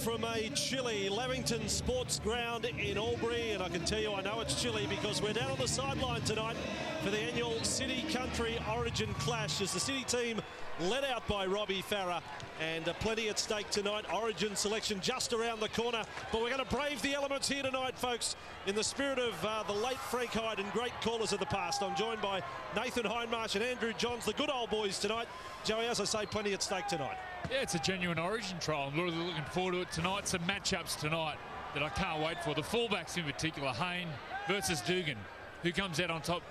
from a chilly Lavington Sports Ground in Albury, and I can tell you I know it's chilly because we're down on the sideline tonight for the annual City Country Origin Clash as the City team led out by Robbie Farah, and plenty at stake tonight. Origin selection just around the corner, but we're going to brave the elements here tonight, folks, in the spirit of the late Frank Hyde and great callers of the past. I'm joined by Nathan Hindmarsh and Andrew Johns, the good old boys tonight. Joey, as I say, plenty at stake tonight. Yeah, it's a genuine Origin trial. I'm really looking forward to it tonight. Some matchups tonight that I can't wait for. The fullbacks in particular, Hayne versus Dugan. Who comes out on top?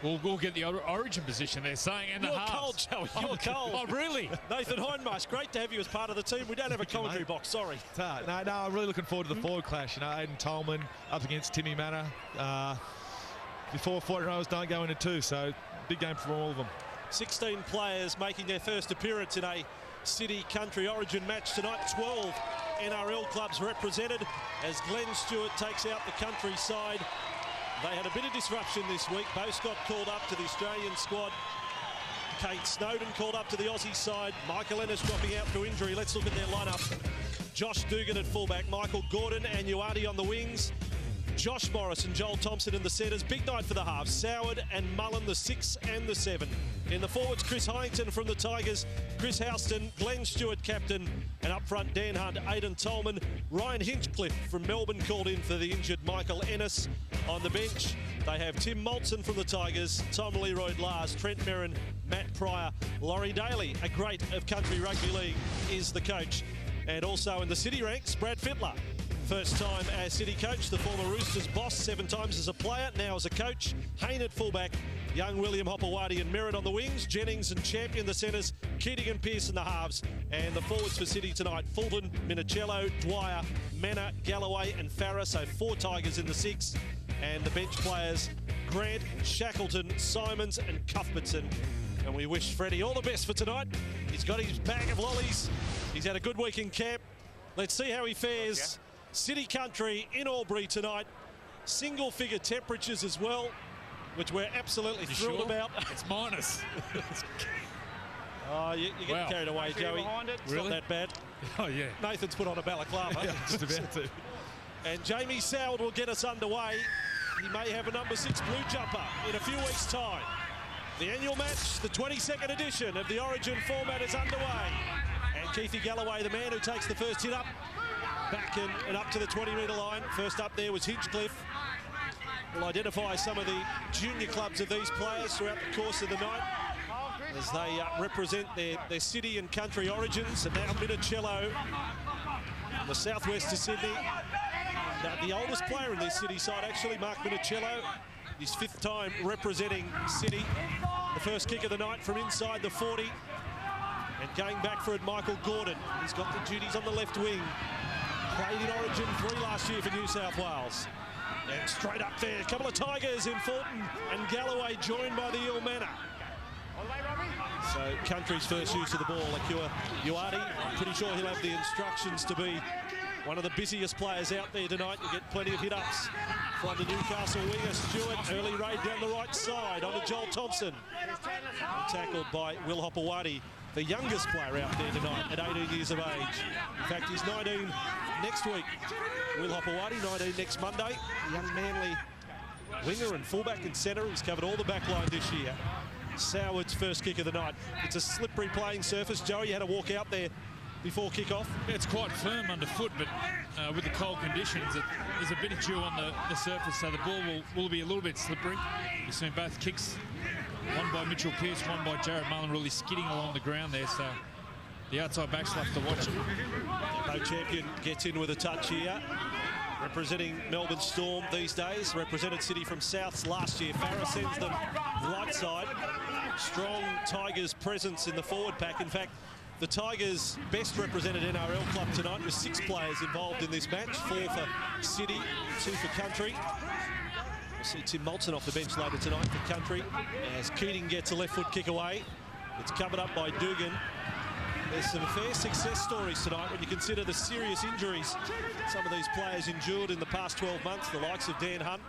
We'll get the Origin position, they're saying, and You're the halves. cold, Joey. You're cold. Oh, really? Nathan Hindmarsh, great to have you as part of the team. We don't have a commentary box, sorry. No, I'm really looking forward to the forward clash. You know, Aiden Tolman up against Timmy Manor. Before 40 rows don't go into two, so big game for all of them. 16 players making their first appearance in a City Country Origin match tonight. 12 NRL clubs represented as Glenn Stewart takes out the country side. They had a bit of disruption this week. Bo Scott called up to the Australian squad. Kate Snowden called up to the Aussie side. Michael Ennis dropping out through injury. Let's look at their lineup. Josh Dugan at fullback. Michael Gordon and Uati on the wings. Josh Morris and Joel Thompson in the centres. Big night for the halves. Soward and Mullen, the 6 and the 7. In the forwards, Chris Hyington from the Tigers, Chris Houston, Glenn Stewart captain, and up front, Dan Hunt, Aiden Tolman, Ryan Hinchcliffe from Melbourne called in for the injured Michael Ennis. On the bench, they have Tim Moulton from the Tigers, Tom Leroy Lars, Trent Merrin, Matt Pryor, Laurie Daly, a great of country rugby league, is the coach. And also in the City ranks, Brad Fittler. First time as City coach, the former Roosters boss, 7 times as a player, now as a coach. Hayne at fullback, young William Hopewadi and Merritt on the wings, Jennings and Champion the centres, Keating and Pearce in the halves. And the forwards for City tonight, Fulton, Minicello, Dwyer, Manor, Galloway and Farah, so 4 Tigers in the 6. And the bench players, Grant, Shackleton, Simons and Cuthbertson. And we wish Freddie all the best for tonight. He's got his bag of lollies. He's had a good week in camp. Let's see how he fares. City Country in Albury tonight. Single figure temperatures as well, which we're absolutely thrilled about. It's minus. Oh, you're getting carried away, Joey. It's really? not that bad. Oh, yeah. Nathan's put on a balaclava. Yeah, just about to. And Jamie Soward will get us underway. He may have a number 6 blue jumper in a few weeks' time. The annual match, the 22nd edition of the Origin format is underway. And Keithy Galloway, the man who takes the first hit up, back and up to the 20-metre line. First up there was Hinchcliffe. We'll identify some of the junior clubs of these players throughout the course of the night as they represent their city and country origins. And now Minicello, the southwest of Sydney. The oldest player in this City side, actually, Mark Minicello. His 5th time representing City. The first kick of the night from inside the 40. And going back for it, Michael Gordon. He's got the duties on the left wing. Played in Origin 3 last year for New South Wales. And straight up there, a couple of Tigers in Fulton and Galloway joined by the Eel Manor. So country's first use of the ball, Akua Uati. I'm pretty sure he'll have the instructions to be one of the busiest players out there tonight. You get plenty of hit-ups from the Newcastle winger Stewart. Early raid down the right side onto Joel Thompson. Tackled by Will Hopewadi, the youngest player out there tonight at 18 years of age. In fact, he's 19 next week. Will Hopewadi, 19 next Monday. Young Manly winger and fullback and centre. He's covered all the back line this year. Soward's first kick of the night. It's a slippery playing surface. Joey, you had to walk out there before kick-off. It's quite firm underfoot, but with the cold conditions, there's a bit of dew on the surface, so the ball will be a little bit slippery. You've seen both kicks, one by Mitchell Pearce, one by Jared Mullen, really skidding along the ground there, so the outside backs will have to watch it. Bo Champion gets in with a touch here. Representing Melbourne Storm these days, represented City from Souths last year. Farah sends them right side. Strong Tigers presence in the forward pack. In fact, the Tigers' best represented NRL club tonight with 6 players involved in this match. 4 for City, 2 for Country. We'll see Tim Moulton off the bench later tonight for Country as Keating gets a left foot kick away. It's covered up by Dugan. There's some fair success stories tonight when you consider the serious injuries some of these players endured in the past 12 months. The likes of Dan Hunt,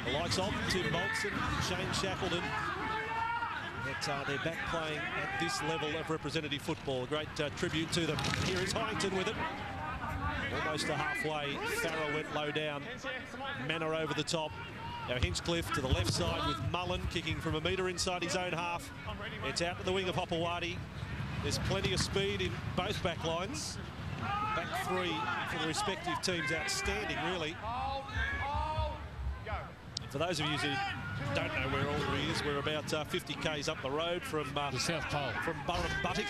the likes of Tim Moulton, Shane Shackleton. They're back playing at this level of representative football. A great tribute to them. Here is Hyington with it. almost to halfway. Farah went low down. Manor over the top. Now Hinchcliffe to the left side with Mullen kicking from a metre inside his own half. It's out to the wing of Hopewadi. There's plenty of speed in both back lines. Back three for the respective teams, outstanding, really. And for those of you who don't know where Albury is, we're about 50 k's up the road from The South Pole. From Burrumbuttock.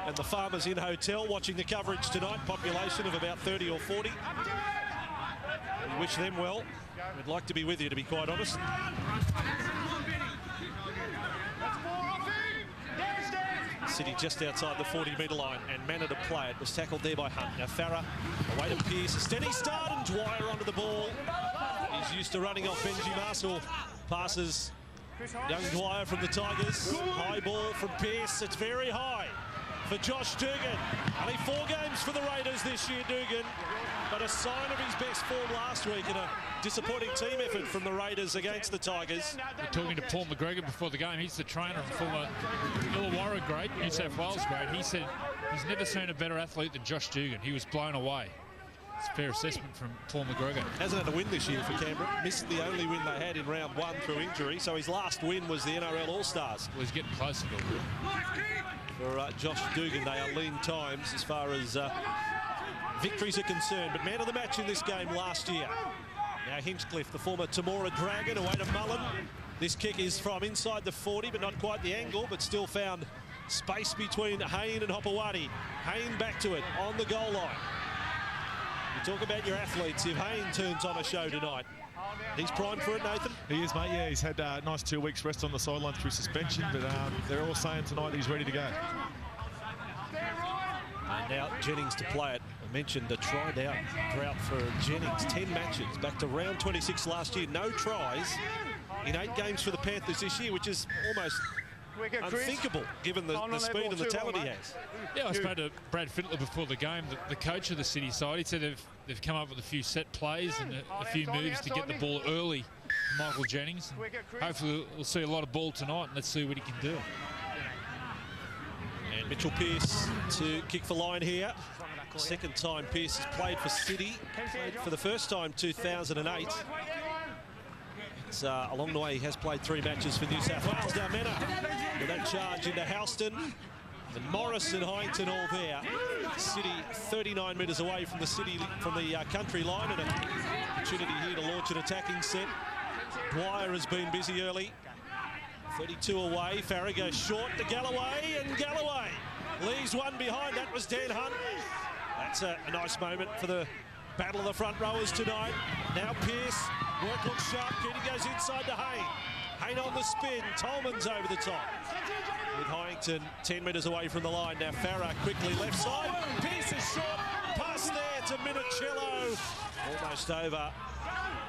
And the Farmers Inn Hotel watching the coverage tonight. Population of about 30 or 40. We wish them well. We'd like to be with you, to be quite honest. City just outside the 40-metre line, and Manor to play it. Was tackled there by Hunt. Now Farah away to Pearce. A steady start, and Dwyer onto the ball. He's used to running off Benji Marshall. Passes young Dwyer from the Tigers. High ball from Pearce. It's very high for Josh Dugan. Only 4 games for the Raiders this year, Dugan. But a sign of his best form last week in a disappointing team effort from the Raiders against the Tigers. We're talking to Paul McGregor before the game. He's the trainer and former Illawarra great, New South Wales great. He said he's never seen a better athlete than Josh Dugan. He was blown away. It's a fair assessment from Paul McGregor. Hasn't had a win this year for Canberra. Missed the only win they had in round 1 through injury. So his last win was the NRL All-Stars. Well, he's getting closer to it. For Josh Dugan, they are lean times as far as victories are concerned. But man of the match in this game last year. Now Hinchcliffe, the former Temora Dragon, away to Mullen. This kick is from inside the 40, but not quite the angle, but still found space between Hayne and Hopewadi. Hayne back to it on the goal line. You talk about your athletes. If Hayne turns on a show tonight, he's primed for it, Nathan. He is, mate. Yeah, he's had a nice 2 weeks rest on the sideline through suspension, but they're all saying tonight he's ready to go. And now Jennings to play it. I mentioned a tried out drought for Jennings. 10 matches, back to round 26 last year. No tries in 8 games for the Panthers this year, which is almost unthinkable given the speed and the talent he has. Yeah, I spoke to Brad Fittler before the game, the coach of the City side. He said they've come up with a few set plays and a few moves to get the ball early for Michael Jennings. And hopefully we'll see a lot of ball tonight, and let's see what he can do. And Mitchell Pearce to kick for line here. Second time Pearce has played for City. Played for the first time 2008. It's along the way he has played 3 matches for New South Wales. Now Manor with that charge into Houston. And Morris and Hyington all there. City 39 metres away from the country line, and an opportunity here to launch an attacking set. Dwyer has been busy early. 32 away. Farah goes short to Galloway, and Galloway leaves one behind. That was Dan Hunt. That's a nice moment for the battle of the front rowers tonight. Now Pearce, work looks sharp. Keating goes inside to Hayne. Hayne on the spin. Tolman's over the top. With Hyington 10 metres away from the line. Now Farah quickly left side. Pearce is short. Pass there to Minicello. Almost over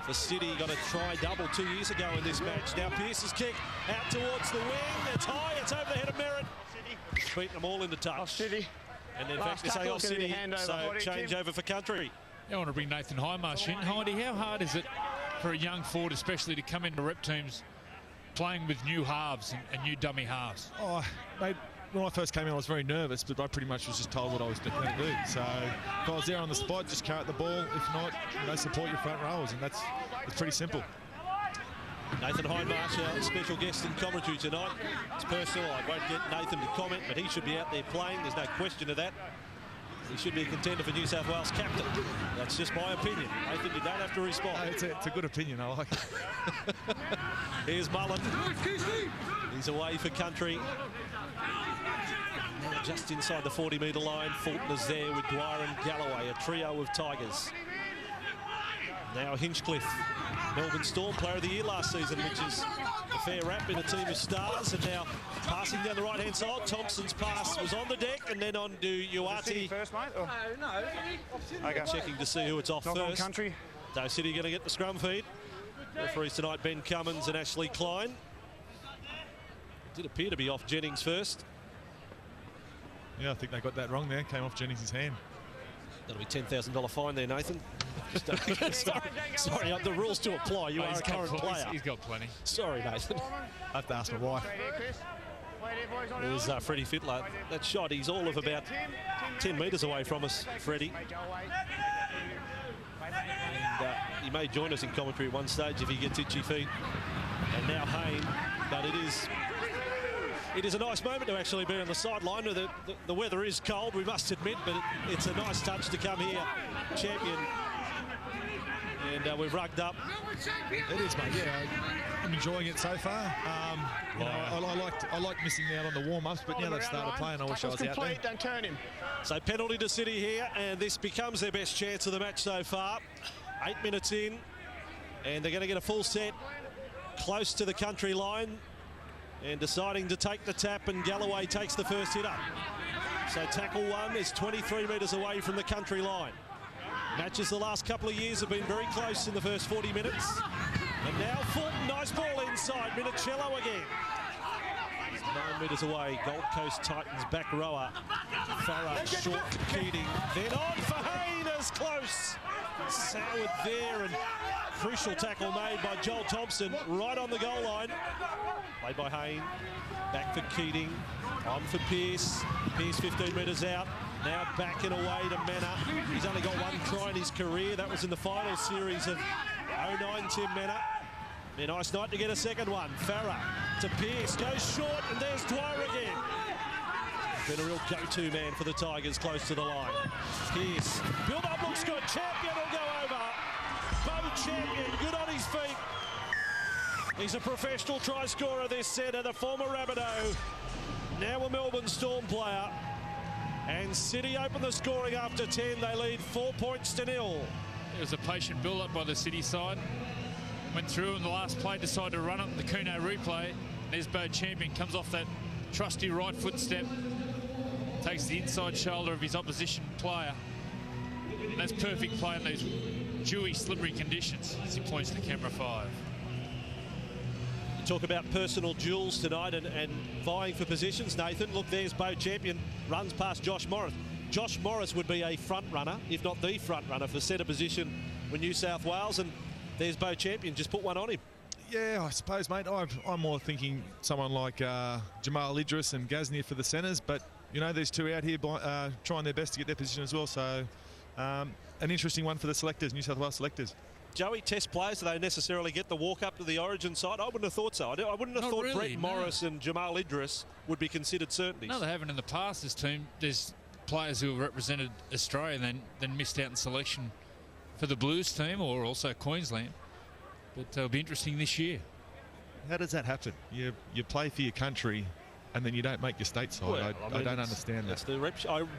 for City. Got a try double 2 years ago in this match. Now Pearce's kick out towards the wing. It's high. It's over the head of Merritt. Beating them all into touch. City. And in fact, it's Old City, so change over for country. I want to bring Nathan Highmarsh in. Heidi, how hard is it for a young forward, especially to come into rep teams playing with new halves and new dummy halves? Oh, mate, when I first came in, I was very nervous, but I pretty much was just told what I was going to do. So if I was there on the spot, just carry the ball. If not, support your front rowers, and it's pretty simple. Nathan Highmarsh, our special guest in commentary tonight. It's personal. I won't get Nathan to comment, but he should be out there playing. There's no question of that. He should be a contender for New South Wales captain. That's just my opinion. Nathan, you don't have to respond. No, it's a good opinion. I like it. Here's Mullen. He's away for country. Just inside the 40-metre line. Fulton is there with Dwyer and Galloway, a trio of Tigers. Now Hinchcliffe, Melbourne Storm Player of the Year last season, which is a fair rap in a team of stars. And now passing down the right-hand side. Thompson's pass was on the deck and then on to Uati. First, mate? Or? No. Okay. Checking to see who it's off Not first. on country. No City going to get the scrum feed. Referees tonight, Ben Cummins and Ashley Klein. It did appear to be off Jennings first. Yeah, I think they got that wrong there. Came off Jennings' hand. That'll be $10,000 fine there, Nathan. Sorry, the rules to apply. You are a current player. He's got plenty. Sorry, Nathan. I have to ask my wife. There's Freddie Fittler. That shot, he's all of about 10 metres away from us, Freddie. He may join us in commentary at one stage if he gets itchy feet. And now Hayne, but it is a nice moment to actually be on the sideline. The weather is cold, we must admit, but it's a nice touch to come here, champion. And we've rugged up. It is, mate. Yeah, I'm enjoying it so far. You know, I liked missing out on the warm-ups, but now they've started playing. I wish I was out there. Don't turn him. So penalty to City here, and this becomes their best chance of the match so far. 8 minutes in, and they're going to get a full set close to the country line, and deciding to take the tap, and Galloway takes the first hit up. So tackle one is 23 metres away from the country line. Matches the last couple of years have been very close in the first 40 minutes. And now Fulton, nice ball inside, Minicello again. 9 metres away, Gold Coast Titans back rower. Farah short Keating, then on for Hayne, as close. Soured there, and crucial tackle made by Joel Thompson right on the goal line. Played by Hayne, back for Keating, on for Pearce. Pearce 15 metres out. Now back and away to Mena. He's only got one try in his career. That was in the final series of 09, Tim Mena. A nice night to get a second one. Farah to Pearce, goes short, and there's Dwyer again. Been a real go-to man for the Tigers close to the line. Pearce, build up, looks good. Champion will go over. Bo Champion, good on his feet. He's a professional try scorer, this centre, the former Rabbitoh. Now a Melbourne Storm player. And City open the scoring after 10. They lead 4 points to 0. It was a patient build-up by the City side. Went through, and the last play decided to run it. The Kuno replay. There's Bo Champion, comes off that trusty right foot step, takes the inside shoulder of his opposition player. And that's perfect play in these dewy, slippery conditions, as he points to camera 5. Talk about personal duels tonight and vying for positions, Nathan. Look, there's Bo Champion, runs past Josh Morris. Josh Morris would be a front runner, if not the front runner, for centre position with New South Wales, and there's Bo Champion. Just put one on him. Yeah, I suppose, mate. I'm more thinking someone like Jamal Idris and Gaznia for the centres, but, you know, there's two out here trying their best to get their position as well, so an interesting one for the selectors, New South Wales selectors. Joey, Test players, do they necessarily get the walk up to the Origin side? I wouldn't have thought so. I wouldn't have thought really, Brett Morris and Jamal Idris would be considered certainties. No, they haven't in the past, this team. There's players who have represented Australia and then missed out in selection for the Blues team or also Queensland. But it'll be interesting this year. How does that happen? You play for your country and then you don't make your state side. Well, I don't understand that.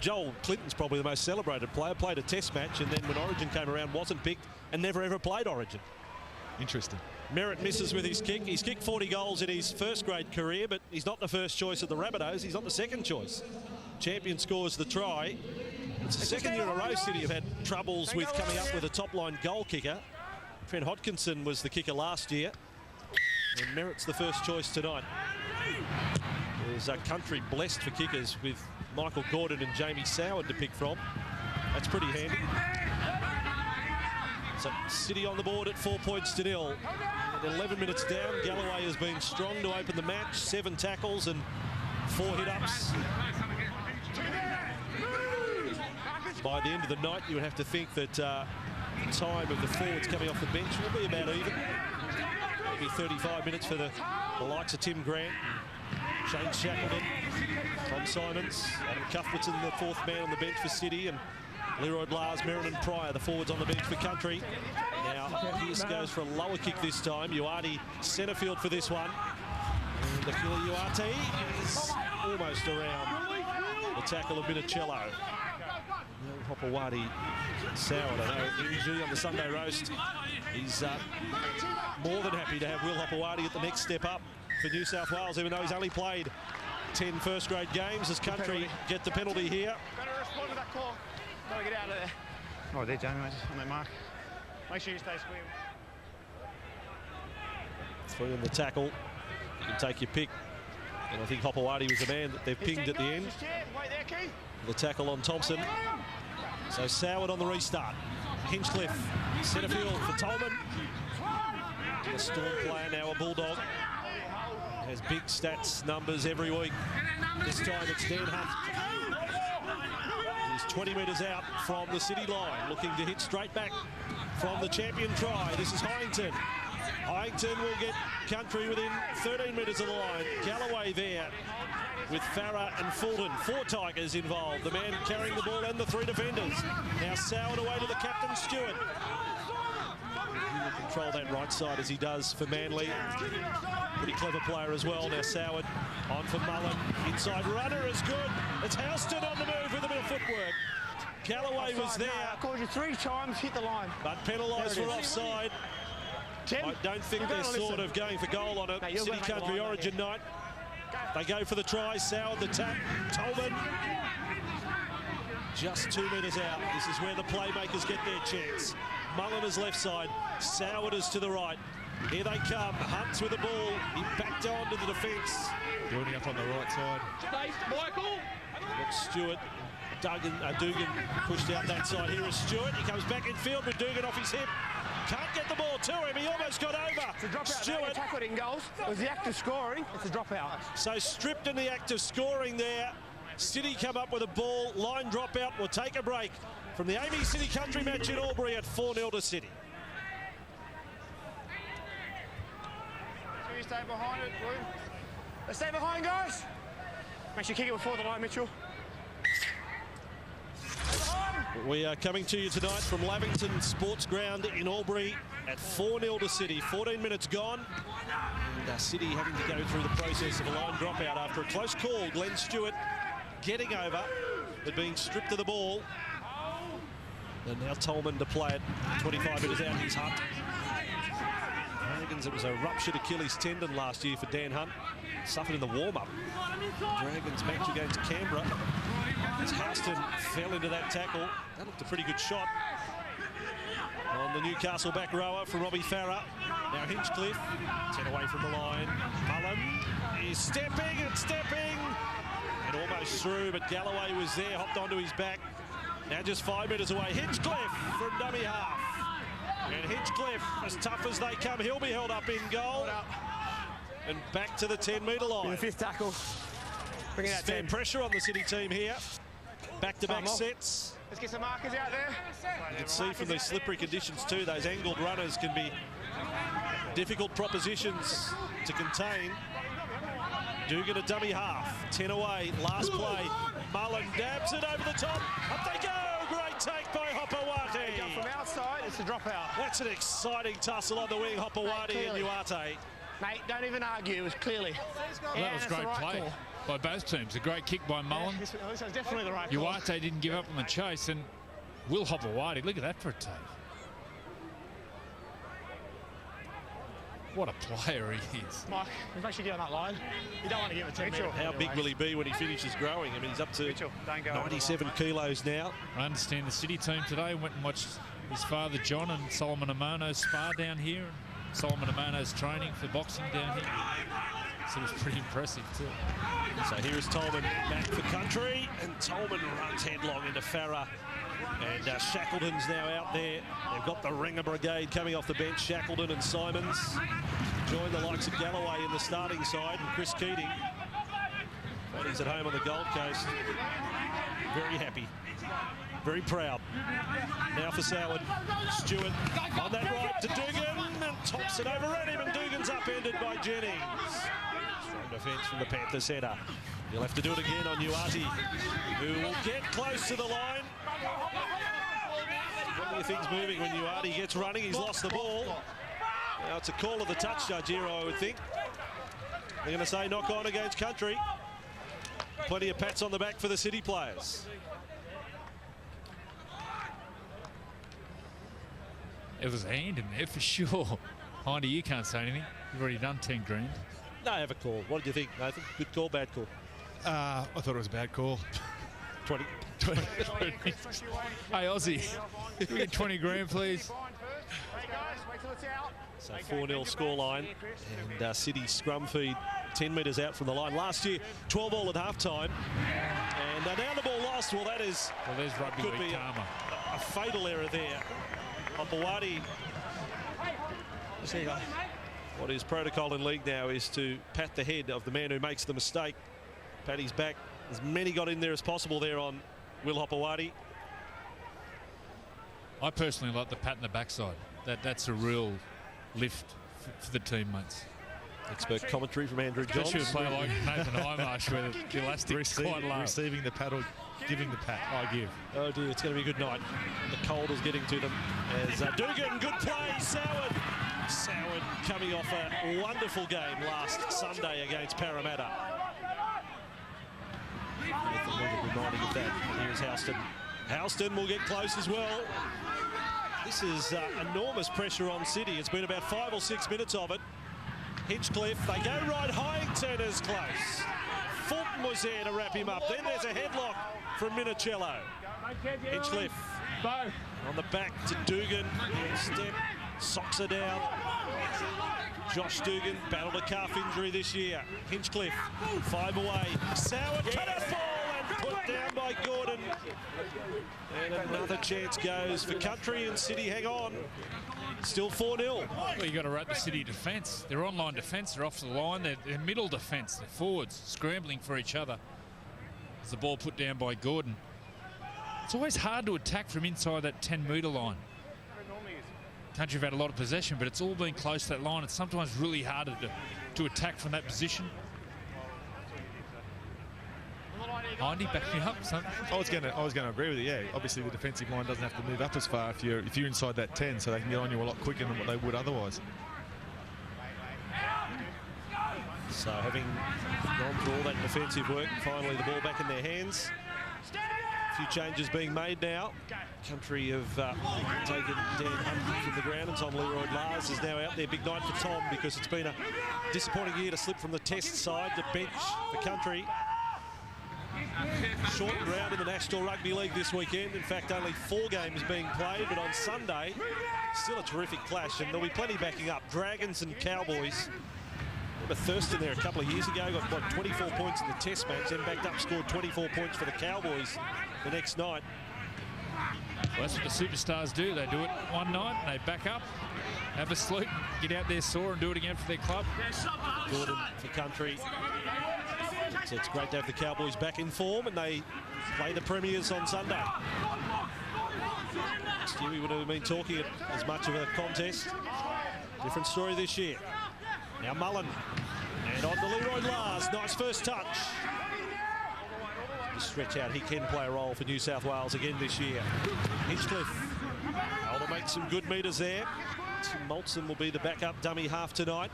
Joel Clinton's probably the most celebrated player. Played a Test match, and then when Origin came around, wasn't picked and never ever played Origin. Interesting. Merritt misses with his kick. He's kicked 40 goals in his first grade career, but he's not the first choice of the Rabbitohs. He's not the second choice. Champion scores the try. It's the second year in a row City have had troubles with coming up with a top-line goal kicker. Trent Hodkinson was the kicker last year, and Merritt's the first choice tonight. There's a country blessed for kickers with Michael Gordon and Jamie Soward to pick from. That's pretty handy. So City on the board at 4 points to 0. And 11 minutes down, Galloway has been strong to open the match. 7 tackles and 4 hit-ups. By the end of the night, you would have to think that the time of the forwards coming off the bench will be about even. Maybe 35 minutes for the likes of Tim Grant, Shane Shackleton, Tom Simons, Adam Cuthbertson, the 4th man on the bench for City, and Leroy Blars, Merrin and Pryor, the forwards on the bench for Country. Now, Pearce goes for a lower kick this time. Uati centre field for this one. And Akila Uati is almost around the tackle of Minicello. Hopewadi Soward, I know, injury on the Sunday roast. He's more than happy to have Will Hopewadi at the next step up for New South Wales, even though he's only played 10 first-grade games. As Country get the penalty here. Better respond to that call. Gotta get out of there. Oh, there, Jamie, on that mark. Make sure you stay square. 3 in the tackle. You can take your pick. And I think Hopewadi was the man that they've pinged at the end. The tackle on Thompson. So Soward on the restart. Hinchcliffe, centre field for Tolman. A Storm player, now a Bulldog. Has big stats numbers every week. This time it's Dan Hunt. He's 20 metres out from the City line, looking to hit straight back. from the champion try. This is Hyington. Hyington will get country within 13 metres of the line. Galloway there with Farah and Fulton. 4 Tigers involved. The man carrying the ball and the 3 defenders. Now Soward away to the captain, Stewart. He will control that right side as he does for Manly. Pretty clever player as well. Now Soward on for Mullen. Inside runner is good. It's Houston on the move with a bit of footwork. Galloway was there. I called you 3 times, hit the line. But penalised for offside. Tim, I don't think they're sort of going for goal on a City Country Origin night. They go for the try. Soward the tap. Tolman just 2 metres out. This is where the playmakers get their chance. Mullen is left side. Soward is to the right. Here they come. Hunts with the ball. He backed on to the defence. Building up on the right side. Michael. Stewart. Dugan pushed out that side. Here is Stewart. He comes back in field with Dugan off his hip. Can't get the ball to him. He almost got over. It's a dropout. Stewart. Tackled in goals. It was the act of scoring. It's a dropout. So stripped in the act of scoring there. City come up with a ball. Line dropout. We'll take a break from the Amy City Country match in Albury at 4-0 to City. So you stay behind it, Blue. Let's stay behind, guys. Make sure you kick it before the line, Mitchell. We are coming to you tonight from Lavington Sports Ground in Albury at 4-0 to City. 14 minutes gone. And City having to go through the process of a line dropout after a close call. Glenn Stewart getting over, but being stripped of the ball. And now Tolman to play it. 25 metres out, he's Hunt. Dragons, it was a ruptured Achilles tendon last year for Dan Hunt. Suffered in the warm-up. Dragons match against Canberra. As Houston fell into that tackle. That looked a pretty good shot on the Newcastle back rower from Robbie Farah. Now Hinchcliffe, 10 away from the line. Mullen is stepping and stepping. And almost through, but Galloway was there, hopped onto his back. Now just 5 metres away. Hinchcliffe from dummy half. And Hinchcliffe, as tough as they come, he'll be held up in goal. And back to the 10-metre line. The 5th tackle. Bring it out, Fair pressure on the City team here. Back-to-back sets. Let's get some markers out there. You can see from these slippery conditions too, those angled runners can be difficult propositions to contain. Dugan a dummy half. 10 away. Last play. Mullen dabs it over the top. Up they go. Great take by Hopewadi. From outside, it's a dropout. That's an exciting tussle on the wing. Hopewadi and Uarte. Mate, don't even argue. It was clearly. Well, that was great play by both teams. A great kick by Mullen. This was definitely the right call. Uarte didn't give up on the chase, and Will Hopewadi, look at that for a take. What a player he is. Mike, make sure you get on that line. You don't want to give it to Mitchell. How big will he be when he finishes growing? I mean, he's up to 97 kilos now. I understand the City team today went and watched his father John and Solomon Amano's spar down here. And Solomon Amano's training for boxing down here. So it was pretty impressive too. So here is Tolman back for country, and Tolman runs headlong into Farah. And Shackleton's now out there. They've got the Ringer Brigade coming off the bench. Shackleton and Simons join the likes of Galloway in the starting side, and Chris Keating. But he's at home on the Gold Coast. Very happy. Very proud. Now for Soward. Stewart on that right to Dugan, and tops it over at him, and Dugan's upended by Jennings. Strong defence from the Panthers header. He'll have to do it again on Uarte, who will get close to the line. One of the things moving when Uarte gets running, he's lost the ball. Now it's a call of the touch judge here, I would think. They're going to say knock on against country. Plenty of pats on the back for the City players. It was a hand in there for sure. Hindy, you can't say anything. You've already done 10 grand. No, I have a call. What did you think, Nathan? Good call, bad call? I thought it was a bad call. 20. Hey, Aussie, can we get 20 grand, please? So 4-0 scoreline, and City scrum feed 10 metres out from the line. Last year, 12 all at half-time. And now the ball lost. Well, that is... Well, there's rugby could league be karma. a fatal error there. Hopewadi. What is protocol in league now is to pat the head of the man who makes the mistake. Pat his back. As many got in there as possible there on Will Hopewadi. I personally like the pat in the backside. That's a real lift for the teammates. Expert commentary from Andrew Johns. Especially with a player like Nathan Highmarsh, where the elastic's quite low. Receiving the pat or giving the pat. I give. Oh dear, it's going to be a good night. The cold is getting to them. As Dugan, good play, Soward. Soward coming off a wonderful game last Sunday against Parramatta. Reminding of that. And here's Houston. Houston will get close as well. This is enormous pressure on City. It's been about 5 or 6 minutes of it. Hinchcliffe, they go right. Hyington is close. Fulton was there to wrap him up. Then there's a headlock from Minicello. Hinchcliffe on the back to Dugan. Step, socks her down. Josh Dugan battled a calf injury this year. Hinchcliffe, 5 away. Soward, cut out ball and put down by Gordon. And another chance goes for Country, and City hang on. Still 4-0. Well, you've got to rate the City defence. Their online defence, they're off the line. Their middle defence, their forwards, scrambling for each other. As the ball put down by Gordon. It's always hard to attack from inside that 10-metre line. Country have had a lot of possession, but it's all been close to that line. It's sometimes really harder to attack from that position. Hindy, back me up, son. I was going to agree with you. Yeah, obviously the defensive line doesn't have to move up as far if you're inside that 10, so they can get on you a lot quicker than what they would otherwise. So having gone through all that defensive work, finally the ball back in their hands. A few changes being made now. Country have taken Dan Hunt from the ground, and Tom Leroy Lars is now out there. Big night for Tom, because it's been a disappointing year to slip from the test side to bench for Country. Shortened round in the National Rugby League this weekend. In fact, only 4 games being played, but on Sunday, still a terrific clash, and there'll be plenty backing up. Dragons and Cowboys. Remember Thurston there a couple of years ago, got 24 points in the test match, then backed up, scored 24 points for the Cowboys the next night. Well, that's what the superstars do. They do it one night, and they back up, have a sleep, get out there sore and do it again for their club. Gordon for Country. So it's great to have the Cowboys back in form, and they play the Premiers on Sunday. Last year we would have been talking as much of a contest. Different story this year. Now Mullen, and on to Leroy Lars. Nice first touch. To stretch out, he can play a role for New South Wales again this year. Hinchcliffe able to make some good metres there. Tim Maltson will be the backup dummy half tonight.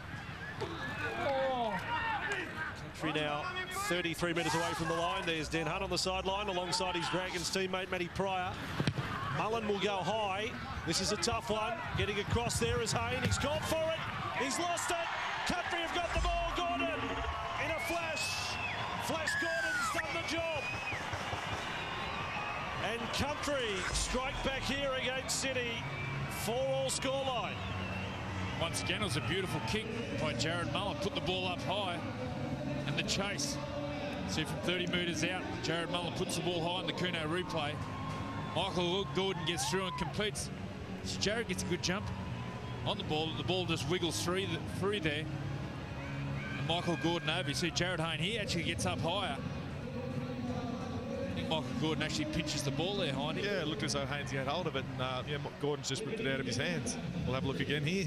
Country now 33 metres away from the line. There's Dan Hunt on the sideline alongside his Dragons teammate Matty Pryor. Mullen will go high. This is a tough one. Getting across there is Hayne. He's gone for it. He's lost it. Country have got the ball. Gordon in a flash. Flash Gordon's done the job. And Country strike back here against City. 4-all scoreline. Once again, it was a beautiful kick by Jared Mullen. Put the ball up high. And the chase. See from 30 metres out, Jared Mullen puts the ball high in the Kuno replay. Michael Gordon gets through and completes. So Jared gets a good jump on the ball just wiggles free there. And Michael Gordon over. You see Jared Hayne, he actually gets up higher. I think Michael Gordon actually pinches the ball there, Hindy. Yeah, it looked as though Haynes had hold of it, and Gordon's just ripped it out of his hands. We'll have a look again here.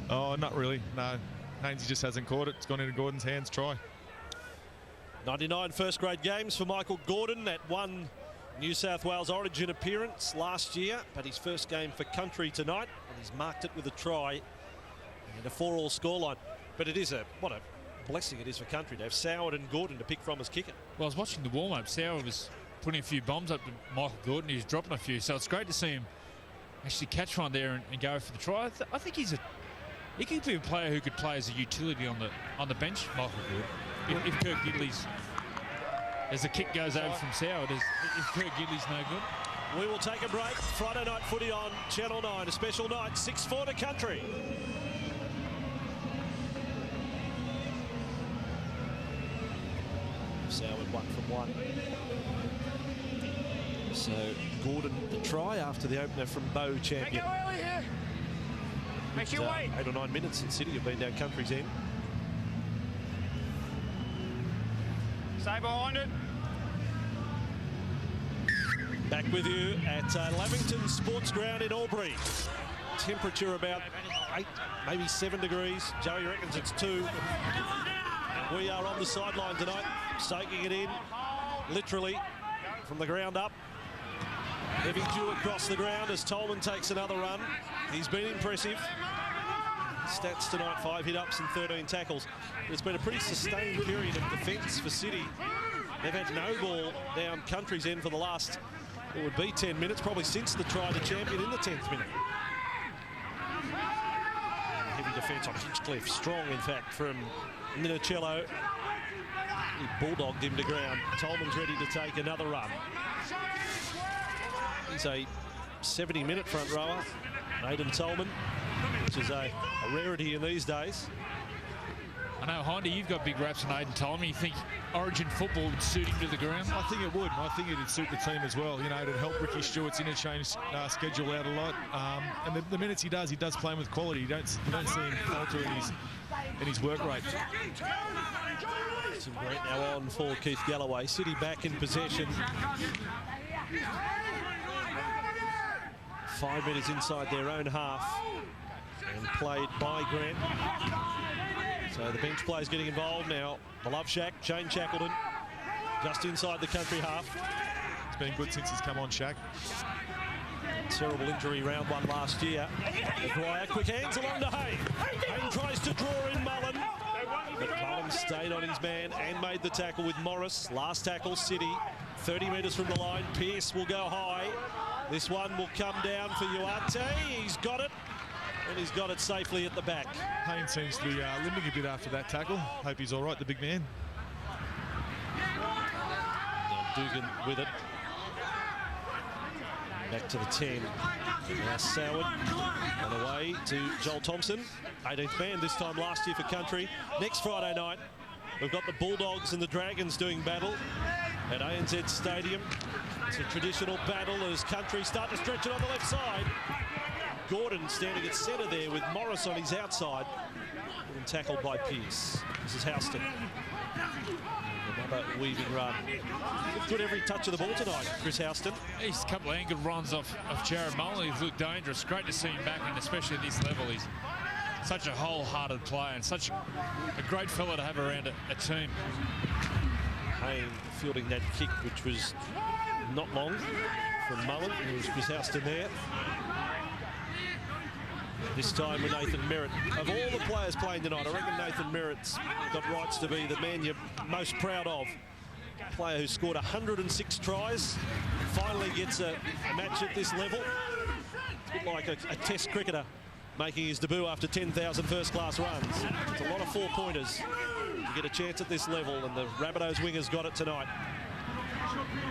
Oh, not really, no. Haynes just hasn't caught it. It's gone into Gordon's hands. Try. 99 first-grade games for Michael Gordon. That one New South Wales Origin appearance last year, but his first game for Country tonight, and he's marked it with a try and a 4-all scoreline. But it is what a blessing it is for Country to have Soward and Gordon to pick from as kicker. Well, I was watching the warm-up. Soward was putting a few bombs up to Michael Gordon. He was dropping a few, so it's great to see him actually catch one there and go for the try. I think he could be a player who could play as a utility on the bench, Michael Gordon. If Kirk Gidley's, as the kick goes over from Soward, if Kirk Gidley's no good. We will take a break. Friday night footy on Channel 9. A special night, 6-4 to Country. Soward 1 from 1. So Gordon the try after the opener from Bo Champion. Go early here. Make you wait. 8 or 9 minutes since City have been down Country's end. Stay behind it. Back with you at Lamington Sports Ground in Albury. Temperature about 8, maybe 7 degrees. Joey reckons it's 2. We are on the sideline tonight, soaking it in, literally, from the ground up. Heavy dew across the ground as Tolman takes another run. He's been impressive. Stats tonight, 5 hit-ups and 13 tackles. It's been a pretty sustained period of defence for City. They've had no ball down Country's end for the last, it would be 10 minutes, probably since the try to champion in the 10th minute. Heavy defence on Hinchcliffe, strong in fact from Minicello. He bulldogged him to ground. Tolman's ready to take another run. He's a 70-minute front rower, Aidan Tolman, which is a rarity in these days. I know, Hindy, you've got big raps on Aidan Tolman. You think Origin football would suit him to the ground? I think it would. I think it'd suit the team as well. You know, it'd help Ricky Stewart's interchange schedule out a lot. And the minutes he does play with quality. You don't see him falter in his work rate. Some great now on for Keith Galloway. City back in possession. 5 minutes inside their own half and played by Grant. So the bench players getting involved now. The Love Shack, Shane Shackleton, just inside the Country half. It's been good since he's come on, Shaq. Terrible injury round 1 last year. McGuire, quick hands along to Hayne. Hayne tries to draw in Mullen, but Mullen stayed on his man and made the tackle with Morris. Last tackle, City, 30 metres from the line. Pearce will go high. This one will come down for Uarte. He's got it, and he's got it safely at the back. Hayne seems to be limping a bit after that tackle. Hope he's all right, the big man. Now Dugan with it. Back to the 10. Now Soward on the way to Joel Thompson. 18th man this time last year for Country. Next Friday night, we've got the Bulldogs and the Dragons doing battle at ANZ Stadium. It's a traditional battle as Country start to stretch it on the left side. Gordon standing at centre there with Morris on his outside and tackled by Pearce. This is Houston. Another weaving run. Good every touch of the ball tonight, Chris Houston. He's a couple of angled runs off Jared Mullen. He's looked dangerous. Great to see him back, and especially at this level. He's such a wholehearted player and such a great fella to have around a team. Hayne fielding that kick, which was not long from Mullen. There was Chris Houston there. This time with Nathan Merritt. Of all the players playing tonight, I reckon Nathan Merritt's got rights to be the man you're most proud of. A player who scored 106 tries, finally gets a match at this level. It's a bit like a test cricketer making his debut after 10,000 first-class runs. It's a lot of 4-pointers to get a chance at this level, and the Rabbitohs wingers got it tonight.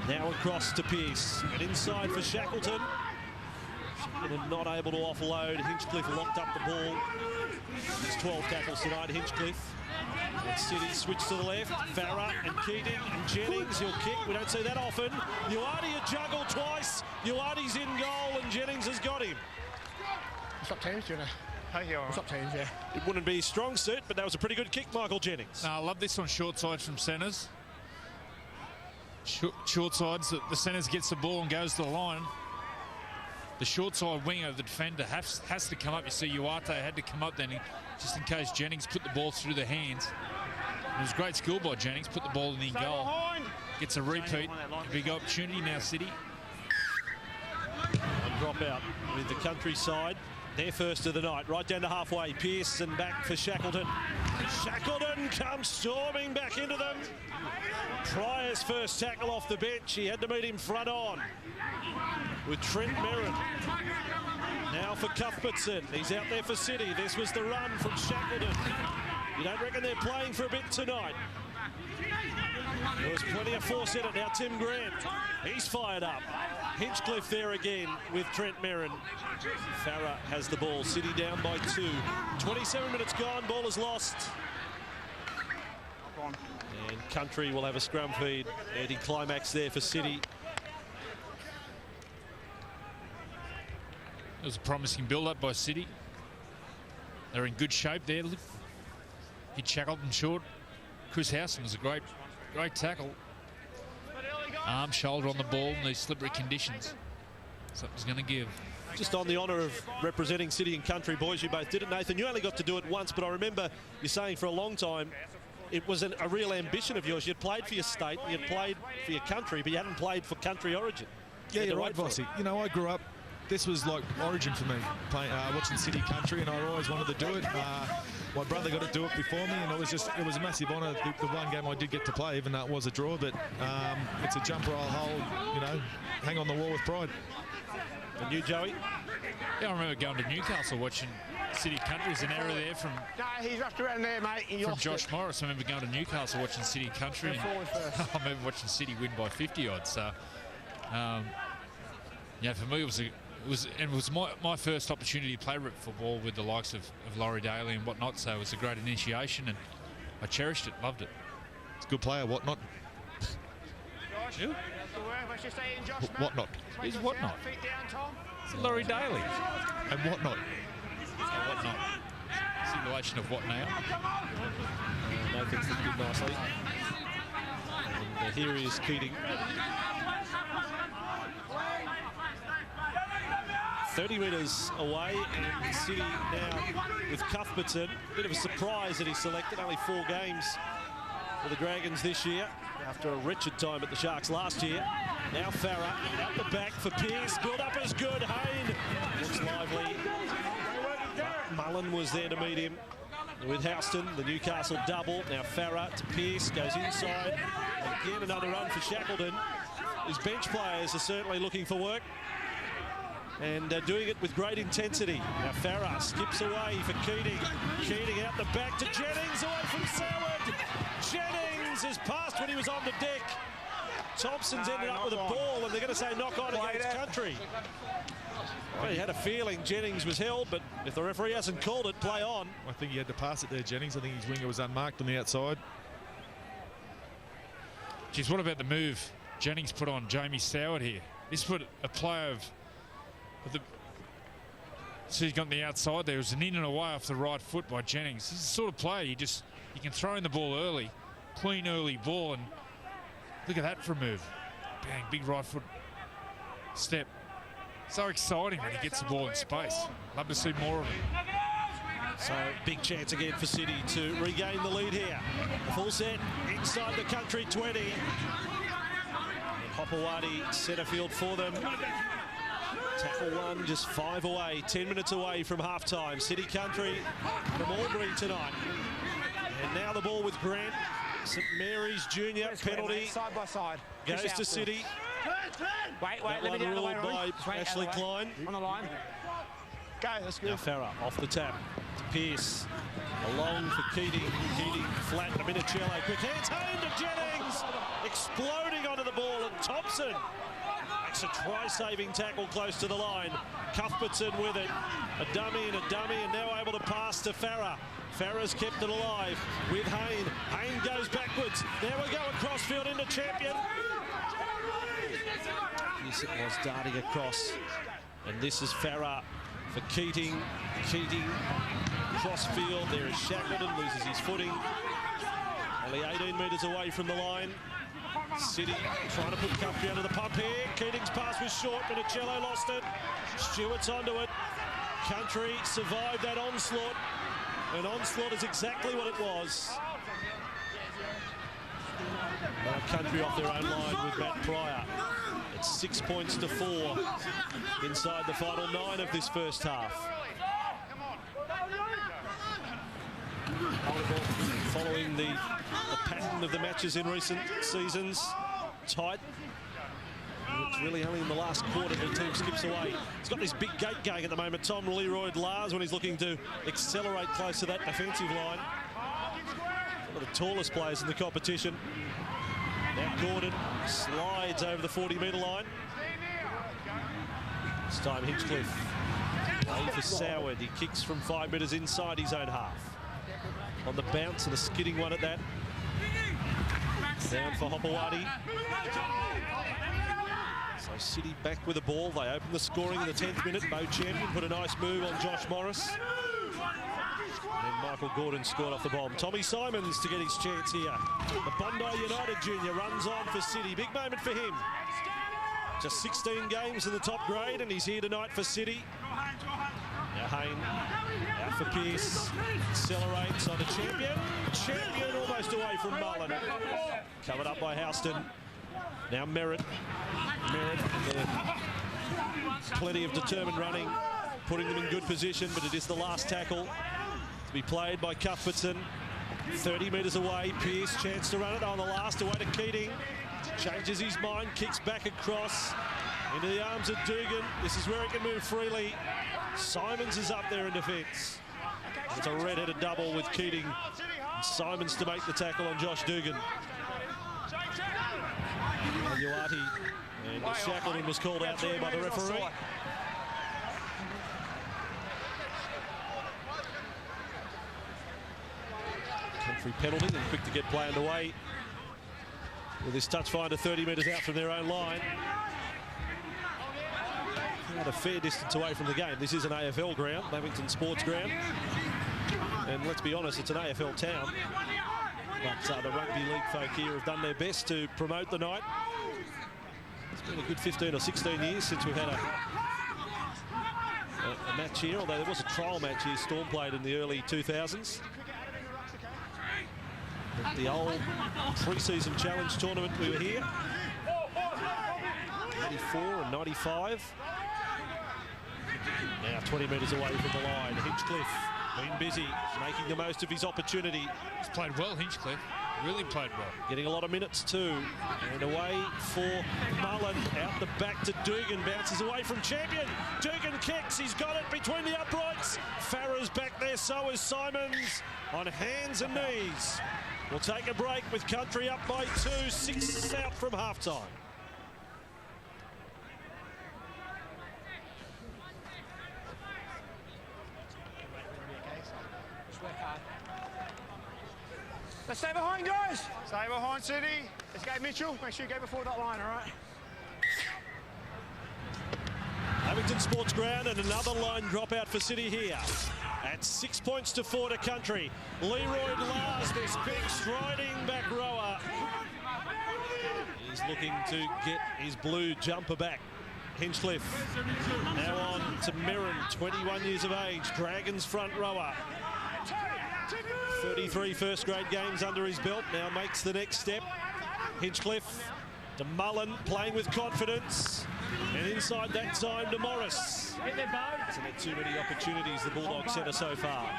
Now across to Pearce, and inside for Shackleton. Shackleton not able to offload. Hinchcliffe locked up the ball. He's 12 tackles tonight, Hinchcliffe. And City switch to the left. Farah and Keating and Jennings. He'll kick. We don't see that often. Uarte a juggle twice. Uarte's in goal, and Jennings has got him. What's up, teams? What's up, teams? Yeah. It wouldn't be his strong suit, but that was a pretty good kick, Michael Jennings. I love this on short sides from centres. Short sides, the centres gets the ball and goes to the line. The short side winger of the defender has to come up. You see Uarte had to come up then just in case Jennings put the ball through the hands. It was great skill by Jennings, put the ball in the goal. Gets a repeat. A big opportunity now, City. A drop out with the Countryside. Their first of the night, right down to halfway. Pearce and back for Shackleton. Shackleton comes storming back into them. Pryor's first tackle off the bench. He had to meet him front on with Trent Merritt. Now for Cuthbertson. He's out there for City. This was the run from Shackleton. You don't reckon they're playing for a bit tonight? There was plenty of force in it. Now Tim Grant, he's fired up. Hinchcliffe there again with Trent Merrin. Farah has the ball. City down by 2. 27 minutes gone. Ball is lost. And Country will have a scrum feed. Anti-climax there for City. It was a promising build-up by City. They're in good shape there. Hit Shackleton short. Chris Houston was a great tackle. arm, shoulder on the ball in these slippery conditions. Something's going to give. Just on the honour of representing City and Country, boys, you both did it, Nathan. You only got to do it once, but I remember you saying for a long time it was a real ambition of yours. You'd played for your state, you'd played for your country, but you hadn't played for country origin. Yeah, you're right, Vossi. You know, I grew up, this was like origin for me, watching City Country, and I always wanted to do it. My brother got to do it before me, and it was a massive honour. The one game I did get to play, even though it was a draw, but it's a jumper I'll hold, you know, hang on the wall with pride. And you, Joey? Yeah, I remember going to Newcastle watching City Country. There's an error there from He's wrapped around there, mate. from Josh Morris. I remember going to Newcastle watching City Country. And I remember watching City win by 50 odd. So, yeah, for me it was my first opportunity to play rep football with the likes of Laurie Daly and whatnot. So it was a great initiation, and I cherished it, loved it. It's a good player, whatnot. Who? Whatnot. Who's whatnot? It's Laurie Daly. And whatnot. Whatnot. Simulation of what now? Nathan's looking nicely. And here he is, Keating. 30 metres away, and City now with Cuthbertson. Bit of a surprise that he selected only 4 games for the Dragons this year after a wretched time at the Sharks last year. Now Farah out the back for Pearce. Build up is good. Hayne looks lively. Mullen was there to meet him with Houston. The Newcastle double. Now Farah to Pearce, goes inside. Again another run for Shackleton. His bench players are certainly looking for work, and doing it with great intensity. Now Farah skips away for Keating. Keating out the back to Jennings, away from Soward. Jennings has passed when he was on the deck. Thompson's ended up with a ball, and they're going to say knock on against Country. Well, he had a feeling Jennings was held, but if the referee hasn't called it, play on. I think he had to pass it there, Jennings. I think his winger was unmarked on the outside. Geez, what about the move Jennings put on Jamie Soward here? This put a player of the... So he's got on the outside there. It was an in and away off the right foot by Jennings. This is the sort of player you can throw in the ball early, clean early ball, and look at that for a move. Bang, big right foot step. So exciting when he gets the ball in space. Love to see more of it. So big chance again for City to regain the lead here. The full set inside the Country 20. And Hopewadi centre field for them. Tackle one, just 5 away, 10 minutes away from half-time. City Country from Albury tonight. And now the ball with Grant. St Mary's Junior penalty side by side. goes to City. Wait, That let me one get out of the way, ruled by Ronnie. Ashley Klein. On the line. Go, that's good. Now Farah off the tap to Pearce. Along for Keating. Keating flat to Minicello. Quick hands, Hayne to Jennings. Exploding onto the ball, and Thompson makes a try-saving tackle close to the line. Cuthbertson with it. A dummy, and now able to pass to Farah. Farah's kept it alive with Hayne. Hayne goes backwards. Now we go across field into Champion. Yes, it was darting across. And this is Farah for Keating. Keating cross field. There is Shackleton, loses his footing. Only 18 metres away from the line. City trying to put Country under the pump here. Keating's pass was short, but Minicello lost it. Stewart's onto it. Country survived that onslaught. An onslaught is exactly what it was. Country off their own line with Matt Pryor. It's 6 points to 4 inside the final 9 of this first half. Following the pattern of the matches in recent seasons, tight. It's really only in the last quarter the team skips away. He's got this big gate going at the moment, Tom Leroy Lars, when he's looking to accelerate close to that defensive line. One of the tallest players in the competition. Now Gordon slides over the 40-metre line. This time Hinchcliffe waiting for Soward. He kicks from 5 metres inside his own half. On the bounce, and a skidding one at that. Down for Hopewadi. So City back with the ball. They open the scoring in the 10th minute. Bo Champion put a nice move on Josh Morris. And Michael Gordon scored off the bomb. Tommy Simons to get his chance here. The Bondi United junior runs on for City. Big moment for him. Just 16 games in the top grade, and he's here tonight for City. Now Hayne out for Pearce. Accelerates on a champion. Champion almost away from Mullen. Covered up by Houston. Now Merritt. Plenty of determined running, putting them in good position, but it is the last tackle to be played by Cuthbertson. 30 metres away, Pearce, chance to run it on the last, away to Keating. Changes his mind, kicks back across into the arms of Dugan. This is where he can move freely. Simons is up there in defence. It's a red-headed double with Keating and Simons to make the tackle on Josh Dugan. Uati and Shackleton was called out there by the referee. Country penalty and quick to get play underway with this touch finder 30 metres out from their own line. Not a fair distance away from the game. This is an AFL ground, Lamington Sports Ground. And let's be honest, it's an AFL town. But the rugby league folk here have done their best to promote the night. It's been a good 15 or 16 years since we've had a match here, although there was a trial match here Storm played in the early 2000s. At the old pre-season challenge tournament we were here. 94 and 95. Now 20 metres away from the line. Hinchcliffe been busy, making the most of his opportunity. He's played well, Hinchcliffe. Really played well. Getting a lot of minutes too. And away for Mullen. Out the back to Dugan. Bounces away from Champion. Dugan kicks. He's got it between the uprights. Farah's back there. So is Simons. On hands and knees. We'll take a break with Country up by 2. 6 out from halftime. Let's stay behind, guys. Stay behind, City. Let's go, Mitchell. Make sure you go before that line, all right? Lamington Sports Ground, and another line dropout for City here. At 6 points to 4 to Country. Leroy Lars, this big striding back rower. He's looking to get his blue jumper back. Hinchcliffe now on to Mirren, 21 years of age. Dragons front rower. 33 first grade games under his belt, now makes the next step. Hinchcliffe to Mullen, playing with confidence. And inside that time to Morris. Hasn't had too many opportunities, the Bulldogs centre so far.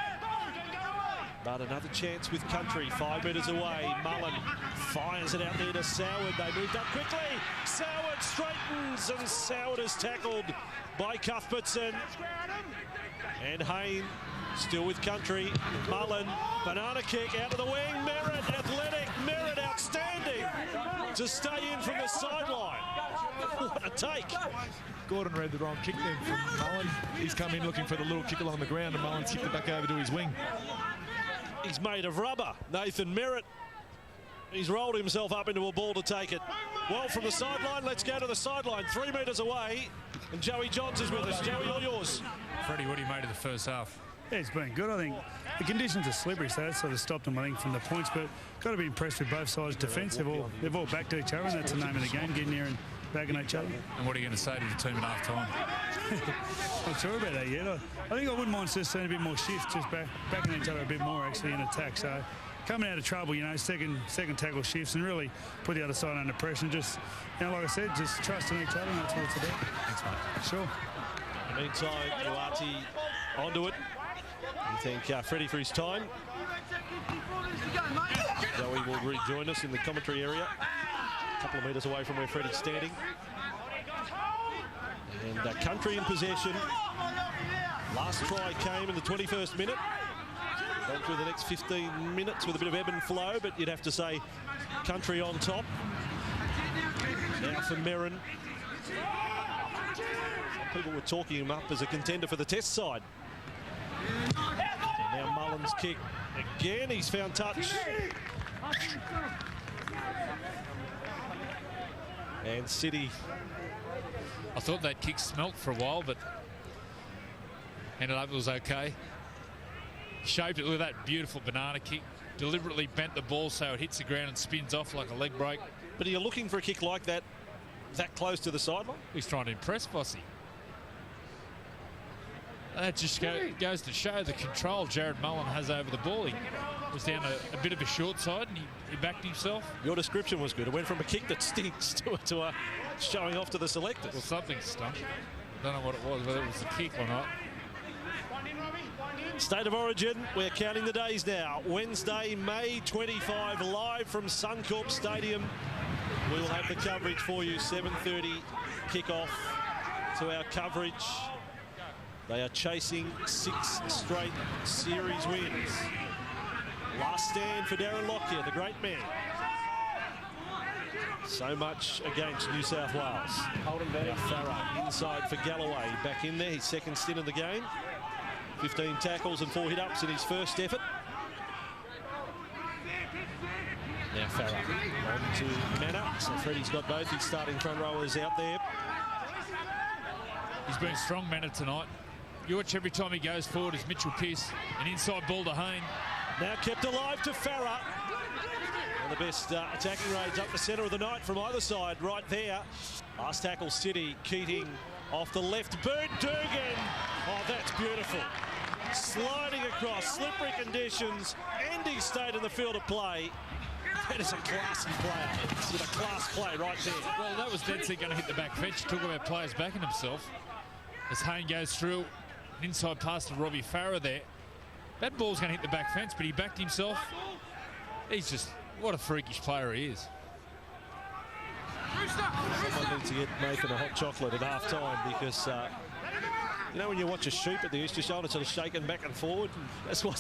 But another chance with Country, 5 metres away. Mullen fires it out there to Soward. They moved up quickly. Soward straightens, and Soward is tackled by Cuthbertson. And Hayne still with Country. Mullen, banana kick out of the wing. Merritt, athletic. Merritt, outstanding to stay in from the sideline. What a take. Gordon read the wrong kick then from Mullen. He's come in looking for the little kick along the ground, and Mullen's kicked it back over to his wing. He's made of rubber, Nathan Merritt. He's rolled himself up into a ball to take it. Well, from the sideline, let's go to the sideline. 3 metres away, and Joey Johns is with us. Joey, all yours. Freddie, what do you made of the first half? Yeah, it's been good. I think the conditions are slippery, so that sort of stopped them, I think, from the points. But got to be impressed with both sides' defence. They've all backed each other, and that's the name of the game, getting there and backing each other. And what are you going to say to the team at half time? Not sure about that yet. I think I wouldn't mind just seeing a bit more shift, just backing each other a bit more, actually, in attack. So coming out of trouble, you know, second tackle shifts and really put the other side under pressure. And just, you know, like I said, just trusting each other, and that's what it's about. Thanks, mate. Sure. In the meantime, Uati onto it. We thank Freddie for his time. Joey will rejoin us in the commentary area, a couple of metres away from where Freddie's standing. And Country in possession. Last try came in the 21st minute. Gone through the next 15 minutes with a bit of ebb and flow, but you'd have to say Country on top. Now for Merrin. Some people were talking him up as a contender for the test side. And now Mullen's kick. Again, he's found touch. And City. I thought that kick smelt for a while, but ended up it was okay. shaped it with that beautiful banana kick. Deliberately bent the ball so it hits the ground and spins off like a leg break. But are you looking for a kick like that close to the sideline? He's trying to impress Vossi. That just goes to show the control Jared Mullen has over the ball. He was down a bit of a short side and he backed himself. Your description was good. It went from a kick that stinks to a showing off to the selectors. Well, something stunk. I don't know what it was, whether it was a kick or not. State of Origin, we're counting the days now. Wednesday, May 25, live from Suncorp Stadium. We will have the coverage for you. 7:30 kickoff to our coverage. They are chasing 6 straight series wins. Last stand for Darren Lockyer, the great man. So much against New South Wales. Now Farah inside for Galloway. Back in there, his second stint of the game. 15 tackles and 4 hit-ups in his first effort. Now Farah on to Manna. So Freddie's got both his starting front rowers out there. He's been strong, Manna, tonight. You watch every time he goes forward is Mitchell Pearce. An inside ball to Hayne. Now kept alive to Farah. One of the best attacking raids up the centre of the night from either side right there. Last tackle City. Keating off the left. Bert Durgan. Oh, that's beautiful. Sliding across, slippery conditions, and he stayed in the field of play. That is a classy player with a class play right there. Well, that was dead set going to hit the back fence. Talk about players backing himself. As Hayne goes through, an inside pass to Robbie Farah there. That ball's going to hit the back fence, but he backed himself. He's just, what a freakish player he is. Someone needs to get Nathan a hot chocolate at half time because you know when you watch a sheep at the Easter show, it's sort of shaking back and forward. That's what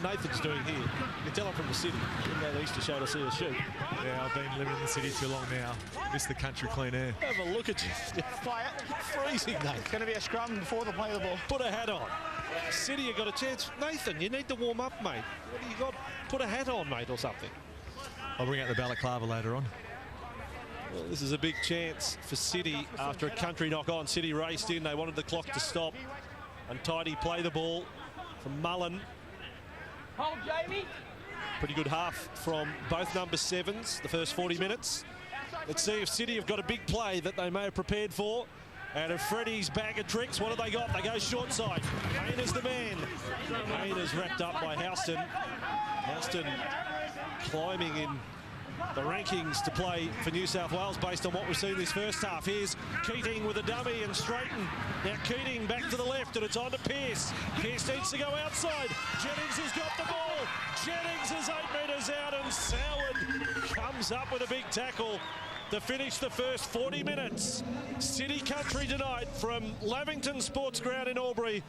Nathan's doing here. You can tell I'm from the city. Didn't go to the Easter show to see a sheep. Yeah, I've been living in the city too long now. Miss the country clean air. Have a look at you. Play it. Freezing, Nathan. It's going to be a scrum before they play the ball. Put a hat on. City, you got a chance. Nathan, you need to warm up, mate. What do you got? Put a hat on, mate, or something. I'll bring out the balaclava later on. Well, this is a big chance for City after a country knock on. City raced in. They wanted the clock to stop. Untidy play the ball from Mullen. Hold, Jamie. Pretty good half from both number 7s, the first 40 minutes. Let's see if City have got a big play that they may have prepared for. Out of Freddie's bag of tricks, what have they got? They go short side. Hayne is the man. Hayne is wrapped up by Houston. Houston climbing in the rankings to play for New South Wales based on what we've seen this first half. Here's Keating with a dummy and Straighten. Now Keating back to the left and it's on to Pearce. Pearce needs to go outside. Jennings has got the ball. Jennings is 8 metres out and Soward comes up with a big tackle to finish the first 40 minutes. City Country tonight from Lavington Sports Ground in Albury.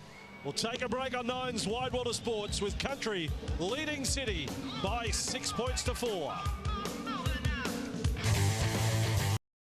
We'll take a break on Nine's Wide World of Sports with Country leading City by 6 points to 4.